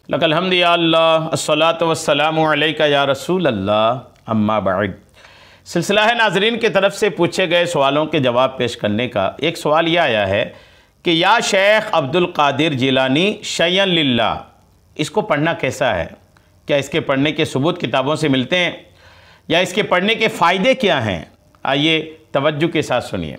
लकल हम्दु या अल्लाह अस्सलातु वस्सलामु अलैका या रसूल अल्लाह अम्मा बाद। सिलसिला है नाजरीन की तरफ से पूछे गए सवालों के जवाब पेश करने का। एक सवाल यह आया है कि या शेख अब्दुल कादिर जिलानी शय्यन लिल्लाह, इसको पढ़ना कैसा है? क्या इसके पढ़ने के सबूत किताबों से मिलते हैं या इसके पढ़ने के फ़ायदे क्या हैं? आइए तवज्जो के साथ सुनिए।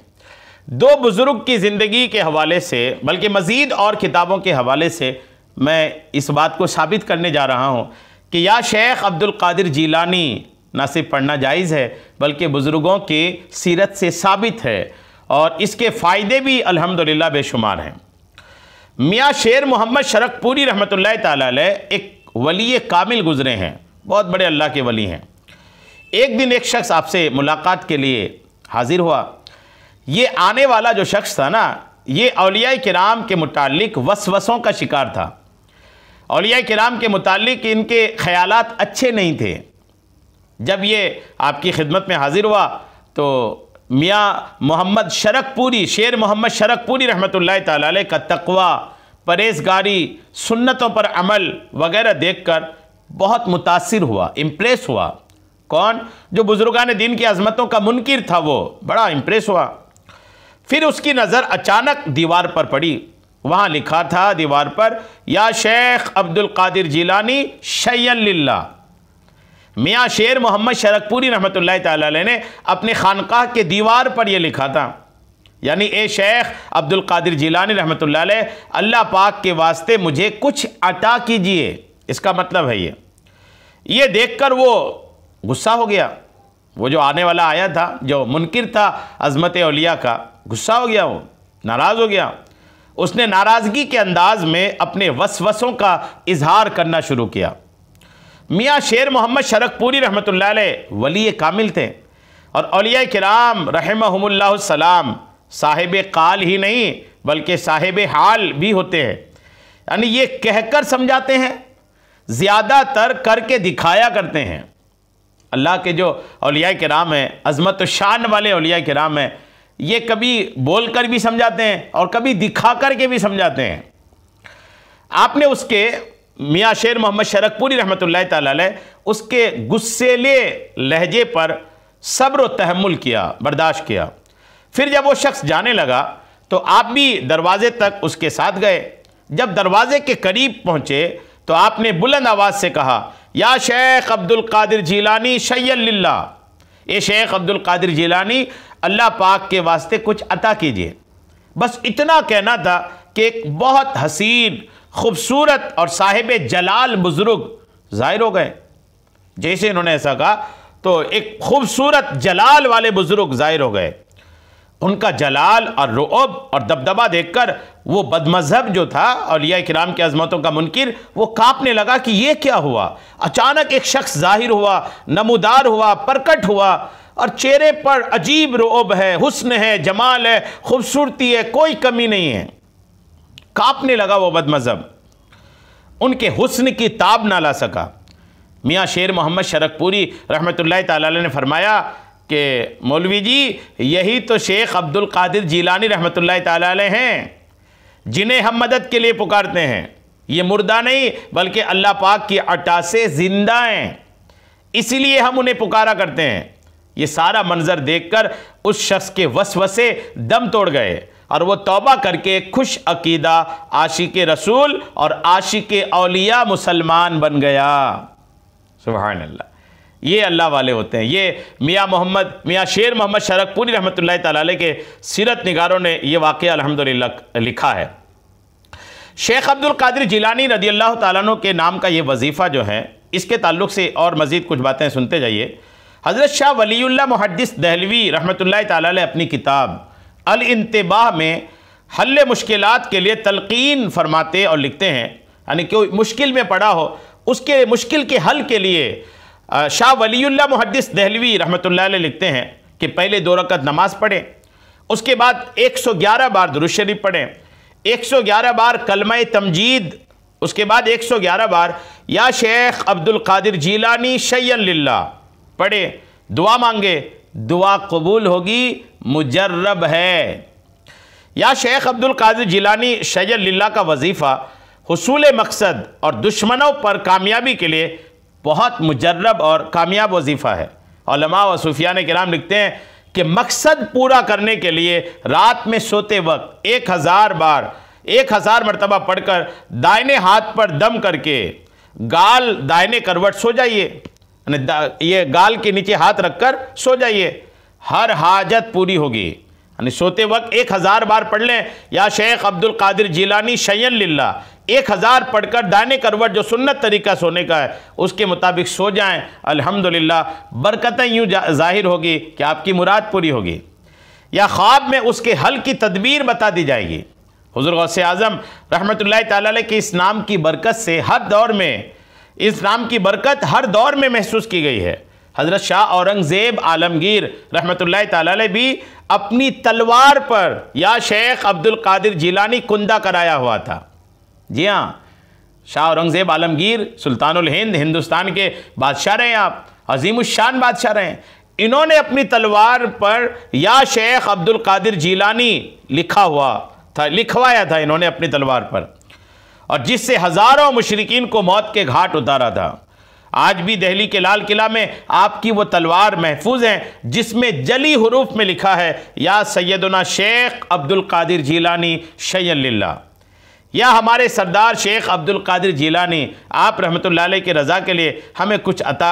दो बुज़ुर्ग की ज़िंदगी के हवाले से बल्कि मज़ीद और किताबों के हवाले से मैं इस बात को साबित करने जा रहा हूँ कि या शेख अब्दुल कादिर जिलानी ना सिर्फ पढ़ना जायज़ है बल्कि बुज़ुर्गों की सीरत से साबित है और इसके फ़ायदे भी अल्हम्दुलिल्लाह बेशुमार हैं। मियाँ शेर मोहम्मद शरकपुरी रहमतुल्लाह ताला अलैह एक वली कामिल गुज़रे हैं, बहुत बड़े अल्लाह के वली हैं। एक दिन एक शख्स आपसे मुलाकात के लिए हाज़िर हुआ। ये आने वाला जो शख्स था ना, ये औलिया किराम के मुताल्लिक़ वसवसों का शिकार था। औलिया किराम के मुताल्लिक़ इनके ख़यालात अच्छे नहीं थे। जब ये आपकी खिदमत में हाज़िर हुआ तो मियाँ मोहम्मद शरकपुरी, शेर मोहम्मद शरकपुरी रहमतुल्लाह ताला अलैह का तक़वा, परहेज़गारी, सुन्नतों पर अमल वगैरह देखकर बहुत मुतासिर हुआ, इम्प्रेस हुआ। कौन? जो बुज़ुर्गान दीन की अज़मतों का मुनकिर था, वो बड़ा इम्प्रेस हुआ। फिर उसकी नज़र अचानक दीवार पर पड़ी। वहाँ लिखा था दीवार पर, या शेख अब्दुल कादिर जिलानी शय्यन लिल्लाह। मियाँ शेर मोहम्मद शरकपुरी रहमतुल्लाह ताला अलैह ने अपने खानकाह के दीवार पर यह लिखा था, यानी ए शेख अब्दुल कादिर जिलानी रहमतुल्लाह अलैह, अल्लाह पाक के वास्ते मुझे कुछ अता कीजिए। इसका मतलब है ये देखकर वो गुस्सा हो गया। वो जो आने वाला आया था, जो मुनकिर था अज़मत औलिया का, गुस्सा हो गया, वो नाराज़ हो गया। उसने नाराज़गी के अंदाज में अपने वसवसों का इजहार करना शुरू किया। मियाँ शेर मोहम्मद शरकपुरी रहमतुल्लाह अलैह वली कामिल थे और औलिया किराम रहमहुमुल्लाह सलाम साहिब काल ही नहीं बल्कि साहिब हाल भी होते हैं। यानी ये कहकर समझाते हैं, ज़्यादातर करके दिखाया करते हैं। अल्लाह के जो औलिया किराम हैं, अज़मत शान वाले औलिया किराम हैं, ये कभी बोल कर भी समझाते हैं और कभी दिखा कर के भी समझाते हैं। आपने उसके मियाँ शेर मोहम्मद शरकपुरी रहमतुल्लाह ताला अलैह उसके गुस्सेले लहजे पर सब्र व तहम्मुल किया, बर्दाश्त किया। फिर जब वो शख्स जाने लगा तो आप भी दरवाज़े तक उसके साथ गए। जब दरवाज़े के करीब पहुँचे तो आपने बुलंद आवाज़ से कहा, या शेख अब्दुल कादिर जिलानी शय्यन लिल्लाह, ए शेख अब्दुल कादिर जिलानी अल्लाह पाक के वास्ते कुछ अता कीजिए। बस इतना कहना था कि एक बहुत हसीन, खूबसूरत और साहिब जलाल बुज़ुर्ग ज़ाहिर हो गए। जैसे इन्होंने ऐसा कहा तो एक खूबसूरत जलाल वाले बुज़ुर्ग ज़ाहिर हो गए। उनका जलाल और रुअब और दबदबा देखकर वो बदमज़हब जो था औलिया किराम की अज़मतों का मुनकिर, वो काँपने लगा कि ये क्या हुआ। अचानक एक शख्स ज़ाहिर हुआ, नमूदार हुआ, प्रकट हुआ और चेहरे पर अजीब रुअब है, हुस्न है, जमाल है, खूबसूरती है, कोई कमी नहीं है। काँपने लगा वो बदमज़हब, उनके हुस्न की ताब ना ला सका। मियाँ शेर मोहम्मद शरकपुरी रहमतुल्लाह ताला अलैह ने फरमाया कि मौलवी जी, यही तो शेख अब्दुल कादिर जिलानी रहमतुल्लाह ताला अलैह हैं जिन्हें हम मदद के लिए पुकारते हैं। ये मुर्दा नहीं बल्कि अल्लाह पाक की अता से ज़िंदा हैं, इसीलिए हम उन्हें पुकारा करते हैं। ये सारा मंजर देखकर उस शख्स के वसवसे दम तोड़ गए और वो तौबा करके खुश अकीदा आशिक रसूल और आशिक औलिया मुसलमान बन गया। सुभान अल्लाह, ये अल्लाह वाले होते हैं। ये मियाँ शेर मोहम्मद शरकपुरी रहमतुल्लाह ताला अलैह के सीरत निगारों ने यह वाक़या अल्हम्दुलिल्लाह लिखा है। शेख अब्दुल कादिर जिलानी रदी अल्लाह ताला अन्हु के नाम का ये वजीफ़ा जो है, इसके ताल्लुक़ से और मज़ीद कुछ बातें सुनते जाइए। हज़रत शाह वलीउल्लाह मुहद्दिस दहलवी रहमतुल्लाह ताला अलैह अपनी किताब अल इंतिबाह में हल्ले मुश्किलात के लिए तलक़ीन फरमाते और लिखते हैं, यानी कोई मुश्किल में पड़ा हो उसके मुश्किल के हल के लिए शाह वलीउल्लाह मुहद्दिस दहलवी रहमतुल्लाह अलैह लिखते हैं कि पहले 2 रकअत नमाज़ पढ़ें, उसके बाद 111 बार दुरूद शरीफ पढ़ें, 111 बार कलमा तमजीद, उसके बाद 111 बार या शेख अब्दुल कादिर जिलानी शय्यन लिल्लाह पढ़े, दुआ मांगे, दुआ कबूल होगी, मुजर्रब है। या शेख अब्दुल कादिर जिलानी शय्यन लिल्लाह का वजीफ़ा हुसूल मकसद और दुश्मनों पर कामयाबी के लिए बहुत मुजर्रब और कामयाब वजीफ़ा है। उलमा व सूफियाने किराम लिखते हैं कि मकसद पूरा करने के लिए रात में सोते वक्त 1000 मरतबा पढ़कर दाहिने हाथ पर दम करके गाल दाहिने करवट सो जाइए, ये गाल के नीचे हाथ रखकर सो जाइए, हर हाजत पूरी होगी। यानी सोते वक्त 1000 बार पढ़ लें या शेख अब्दुल कादिर जिलानी शय्यन लिल्लाह 1000 पढ़कर दाहिने करवट जो सुन्नत तरीका सोने का है उसके मुताबिक सो जाएं। अल्हम्दुलिल्लाह बरकतें यूँ ज़ाहिर होगी कि आपकी मुराद पूरी होगी। या ख्वाब में उसके हल की तदबीर बता दी जाएगी। हुज़ूर गौसे आज़म रहमतुल्लाहि तआला अलैह के इस नाम की बरकत से हर दौर में, इस नाम की बरकत हर दौर में महसूस की गई है। हज़रत शाह औरंगज़ेब आलमगीर रहमतुल्लाहि तआला अलैह भी अपनी तलवार पर या शेख अब्दुल कादिर जिलानी कुंदा कराया हुआ था। जी हाँ, शाह औरंगज़ेब आलमगीर सुल्तानुल हिंद, हिंदुस्तान के बादशाह रहे, आप अजीमुश्शान बादशाह रहे। इन्होंने अपनी तलवार पर या शेख अब्दुल कादिर जिलानी लिखा हुआ था, लिखवाया था इन्होंने अपनी तलवार पर, और जिससे हज़ारों मुशरिकीन को मौत के घाट उतारा था। आज भी दिल्ली के लाल किला में आपकी वो तलवार महफूज है जिसमें जली हुरूफ में लिखा है या सैयदना शेख अब्दुल कादिर जिलानी शय्यन लिल्लाह। या हमारे सरदार शेख अब्दुल कादिर जिलानी आप रहमतुल्लाह अलैह की रज़ा के लिए हमें कुछ अता,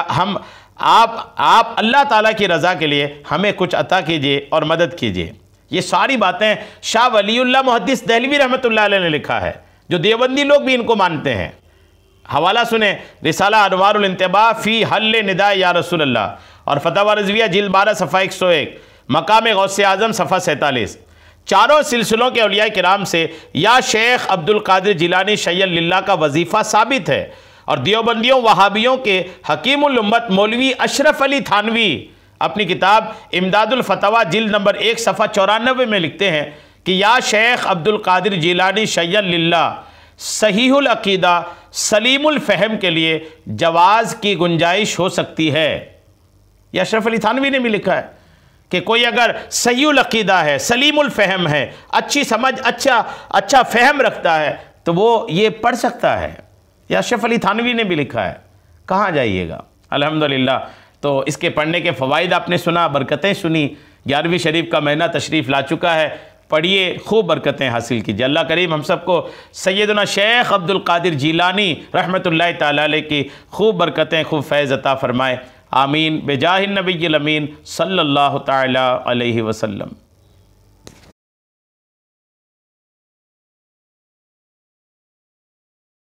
आप अल्लाह ताला की रज़ा के लिए हमें कुछ अता कीजिए और मदद कीजिए। ये सारी बातें शाह वलीउल्लाह मुहद्दिस दहलवी रहमतुल्लाह अलैह ने लिखा है, जो देवबंदी लोग भी इनको मानते हैं। हवाला सुने, रिसाला अनवारुल इंतिबा फ़ी हल्ल निदा या रसूल अल्लाह और फतवा रज़विया जिल्द 12 सफ़ा 101, मकाम गौसे आज़म सफ़ा 47। चारों सिलसिलों के औलिया किराम से या शेख अब्दुल कादिर जिलानी शय्यन लिल्लाह का वजीफ़ा साबित है। और देवबंदियों वहाबियों के हकीमुल उम्मत मौलवी अशरफ अली थानवी अपनी किताब इमदादुल फतवा जिल्द नंबर 1 सफ़ा 94 में लिखते हैं कि या शेख अब्दुल कादिर जिलानी शय्यन लिल्लाह सहीहुल अकीदा सलीमुल फ़हम के लिए जवाज़ की गुंजाइश हो सकती है। यह अशरफ अली थानवी ने भी लिखा है कि कोई अगर सहीहुल अकीदा है, सलीमुल फ़हम है, अच्छी समझ, अच्छा फ़हम रखता है तो वो ये पढ़ सकता है। यह अशरफ अली थानवी ने भी लिखा है। कहाँ जाइएगा। अल्हम्दुलिल्लाह, तो इसके पढ़ने के फ़वाइद आपने सुना, बरकतें सुनी। 11वीं शरीफ का महीना तशरीफ़ ला चुका है, पढ़िए, खूब बरकतें हासिल कीजिए। अल्लाह करीम हम सबको सैयदना शेख अब्दुल कादिर जिलानी रहमतुल्लाहि तआला अलैह की खूब बरकतें, खूब फैज़ अता फ़रमाए। आमीन बेजाहिन नबिय्यिल अमीन सल्लल्लाहु तआला अलैहि वसल्लम।